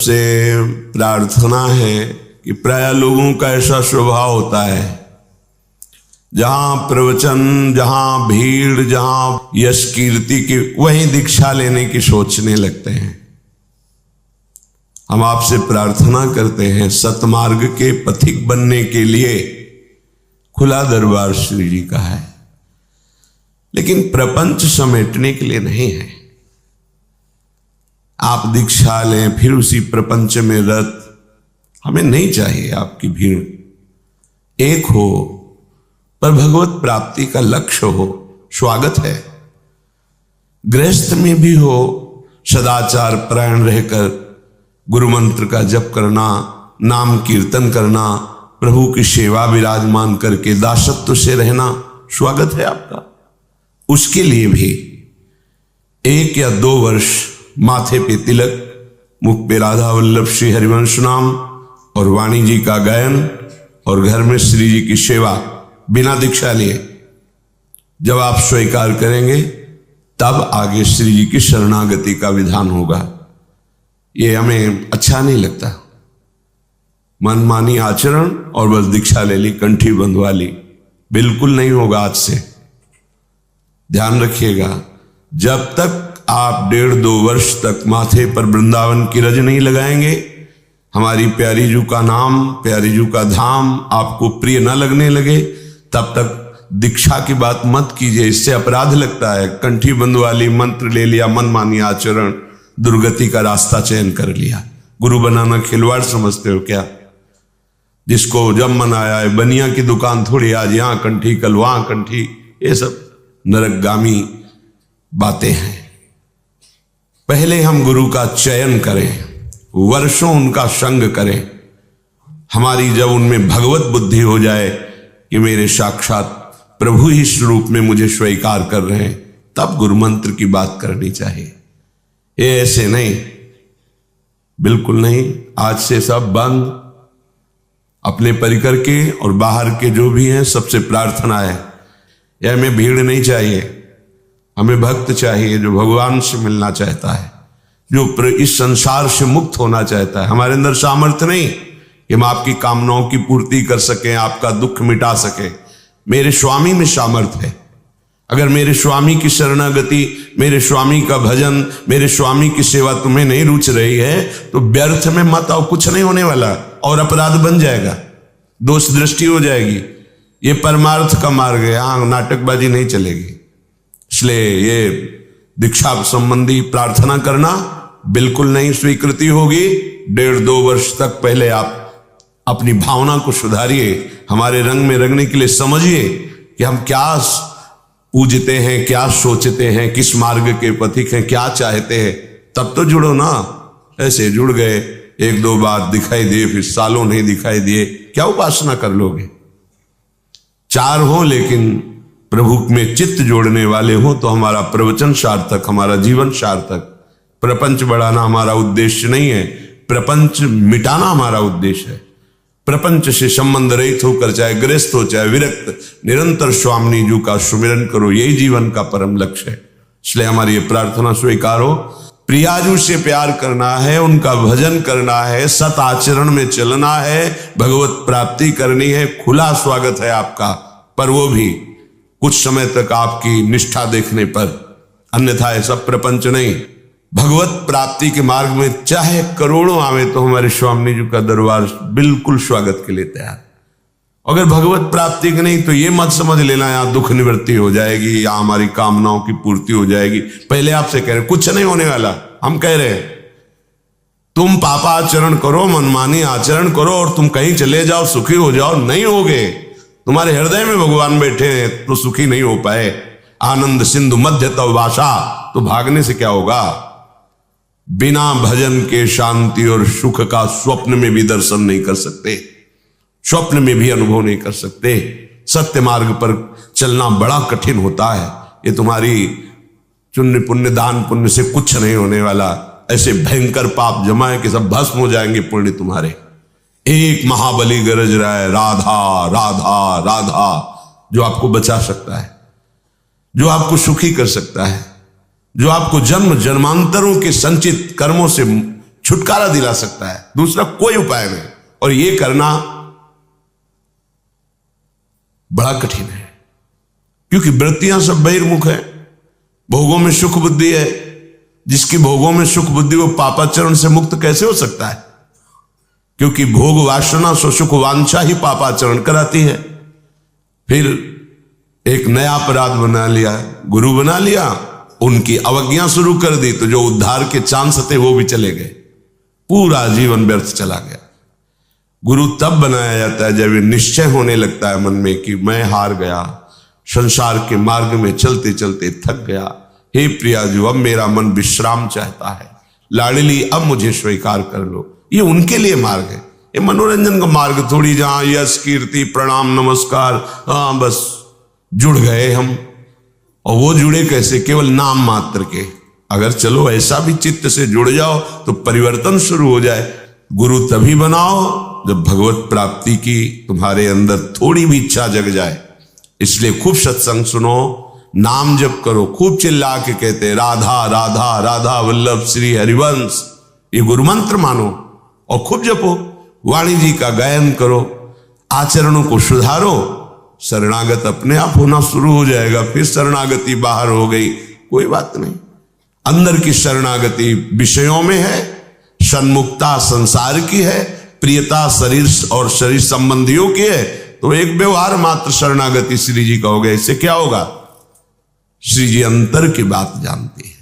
से प्रार्थना है कि प्राय लोगों का ऐसा स्वभाव होता है, जहां प्रवचन, जहां भीड़, जहां यश कीर्ति की, वहीं दीक्षा लेने की सोचने लगते हैं। हम आपसे प्रार्थना करते हैं, सतमार्ग के पथिक बनने के लिए खुला दरबार श्री जी का है, लेकिन प्रपंच समेटने के लिए नहीं है। आप दीक्षा लें फिर उसी प्रपंच में रत, हमें नहीं चाहिए आपकी भीड़। एक हो पर भगवत प्राप्ति का लक्ष्य हो, स्वागत है। गृहस्थ में भी हो, सदाचार परायण रहकर गुरु मंत्र का जप करना, नाम कीर्तन करना, प्रभु की सेवा विराजमान करके दासत्व से रहना, स्वागत है आपका। उसके लिए भी 1 या 2 वर्ष माथे पे तिलक, मुख पे राधा वल्लभ श्री हरिवंश नाम और वाणी जी का गायन और घर में श्री जी की सेवा बिना दीक्षा लिए जब आप स्वीकार करेंगे, तब आगे श्री जी की शरणागति का विधान होगा। ये हमें अच्छा नहीं लगता। मनमानी आचरण और बस दीक्षा ले ली, कंठी बंधवा ली, बिल्कुल नहीं होगा। आज से ध्यान रखिएगा, जब तक आप 1.5-2 वर्ष तक माथे पर वृंदावन की रज नहीं लगाएंगे, हमारी प्यारी जू का नाम, प्यारी जू का धाम आपको प्रिय न लगने लगे, तब तक दीक्षा की बात मत कीजिए। इससे अपराध लगता है। कंठी बंधवा ली, मंत्र ले लिया, मनमानी आचरण, दुर्गति का रास्ता चयन कर लिया। गुरु बनाना खिलवाड़ समझते हो क्या? जिसको जब मन आया है, बनिया की दुकान थोड़ी, आज यहां कंठी कल वहां कंठी, ये सब नरकगामी बातें हैं। पहले हम गुरु का चयन करें, वर्षों उनका संग करें। हमारी जब उनमें भगवत बुद्धि हो जाए कि मेरे साक्षात प्रभु ही स्वरूप में मुझे स्वीकार कर रहे हैं, तब गुरु मंत्र की बात करनी चाहिए। ये ऐसे नहीं, बिल्कुल नहीं। आज से सब बंद। अपने परिकर के और बाहर के जो भी हैं, सबसे प्रार्थना है, यह हमें भीड़ नहीं चाहिए। हमें भक्त चाहिए जो भगवान से मिलना चाहता है, जो इस संसार से मुक्त होना चाहता है। हमारे अंदर सामर्थ्य नहीं कि हम आपकी कामनाओं की पूर्ति कर सकें, आपका दुख मिटा सकें। मेरे स्वामी में सामर्थ्य है। अगर मेरे स्वामी की शरणागति, मेरे स्वामी का भजन, मेरे स्वामी की सेवा तुम्हें नहीं रुच रही है, तो व्यर्थ में मत आओ, कुछ नहीं होने वाला और अपराध बन जाएगा, दोष दृष्टि हो जाएगी। ये परमार्थ का मार्ग है, यहां नाटकबाजी नहीं चलेगी। इसलिए ये दीक्षा संबंधी प्रार्थना करना बिल्कुल नहीं स्वीकृति होगी। 1.5-2 वर्ष तक पहले आप अपनी भावना को सुधारिए, हमारे रंग में रंगने के लिए समझिए कि हम क्या पूजते हैं, क्या सोचते हैं, किस मार्ग के पथिक हैं, क्या चाहते हैं, तब तो जुड़ो ना। ऐसे जुड़ गए, 1-2 बार दिखाई दिए, फिर सालों नहीं दिखाई दिए, क्या उपासना कर लोगे? 4 हो लेकिन प्रभु में चित्त जोड़ने वाले हो तो हमारा प्रवचन सार्थक, हमारा जीवन सार्थक। प्रपंच बढ़ाना हमारा उद्देश्य नहीं है, प्रपंच मिटाना हमारा उद्देश्य है। प्रपंच से संबंध रहित होकर, चाहे गृहस्थ हो चाहे विरक्त, निरंतर स्वामी जी का सुमिरन करो, यही जीवन का परम लक्ष्य है। इसलिए हमारी ये प्रार्थना स्वीकार हो। प्रियाजू से प्यार करना है, उनका भजन करना है, सत आचरण में चलना है, भगवत प्राप्ति करनी है। खुला स्वागत है आपका, पर वो भी कुछ समय तक आपकी निष्ठा देखने पर, अन्यथा ऐसा प्रपंच नहीं। भगवत प्राप्ति के मार्ग में चाहे करोड़ों आवे तो हमारे स्वामी जी का दरबार बिल्कुल स्वागत के लिए तैयार। अगर भगवत प्राप्ति की नहीं तो ये मत समझ लेना यहाँ दुख निवृत्ति हो जाएगी या हमारी कामनाओं की पूर्ति हो जाएगी। पहले आपसे कह रहे कुछ नहीं होने वाला। हम कह रहे हैं तुम पापाचरण करो, मनमानी आचरण करो और तुम कहीं चले जाओ, सुखी हो जाओ, नहीं होगे। तुम्हारे हृदय में भगवान बैठे हैं तो सुखी नहीं हो पाए। आनंद सिंधु मध्य तव वासा, तो भागने से क्या होगा? बिना भजन के शांति और सुख का स्वप्न में भी दर्शन नहीं कर सकते, स्वप्न में भी अनुभव नहीं कर सकते। सत्य मार्ग पर चलना बड़ा कठिन होता है। ये तुम्हारी चुन्य पुण्य दान पुण्य से कुछ नहीं होने वाला। ऐसे भयंकर पाप जमा है कि सब भस्म हो जाएंगे पुण्य तुम्हारे। एक महाबली गरज रहा है, राधा राधा राधा, जो आपको बचा सकता है, जो आपको सुखी कर सकता है, जो आपको जन्म जन्मांतरों के संचित कर्मों से छुटकारा दिला सकता है, दूसरा कोई उपाय नहीं। और ये करना बड़ा कठिन है, क्योंकि वृत्तियां सब बहिर्मुख है। भोगों में सुख बुद्धि है, जिसकी भोगों में सुख बुद्धि वो पापाचरण से मुक्त कैसे हो सकता है? क्योंकि भोग वासना सो सुख वांछा ही पापाचरण कराती है। फिर एक नया अपराध बना लिया, गुरु बना लिया, उनकी अवज्ञा शुरू कर दी, तो जो उद्धार के चांस थे वो भी चले गए, पूरा जीवन व्यर्थ चला गया। गुरु तब बनाया जाता है जब ये निश्चय होने लगता है मन में कि मैं हार गया, संसार के मार्ग में चलते चलते थक गया, हे प्रियाजू अब मेरा मन विश्राम चाहता है, लाडली अब मुझे स्वीकार कर लो। ये उनके लिए मार्ग है, ये मनोरंजन का मार्ग थोड़ी जहां यश कीर्ति प्रणाम नमस्कार, हाँ बस जुड़ गए हम। और वो जुड़े कैसे? केवल नाम मात्र के। अगर चलो ऐसा भी चित्त से जुड़ जाओ तो परिवर्तन शुरू हो जाए। गुरु तभी बनाओ जब भगवत प्राप्ति की तुम्हारे अंदर थोड़ी भी इच्छा जग जाए। इसलिए खूब सत्संग सुनो, नाम जप करो, खूब चिल्ला के कहते राधा राधा राधा वल्लभ श्री हरिवंश, ये गुरु मंत्र मानो और खूब जपो। वाणी जी का गायन करो, आचरणों को सुधारो, शरणागत अपने आप होना शुरू हो जाएगा। फिर शरणागति बाहर हो गई, कोई बात नहीं। अंदर की शरणागति विषयों में है, सन्मुखता संसार की है, प्रियता शरीर और शरीर संबंधियों की है, तो एक व्यवहार मात्र शरणागति श्री जी का हो गया। इससे क्या होगा? श्री जी अंतर की बात जानते हैं।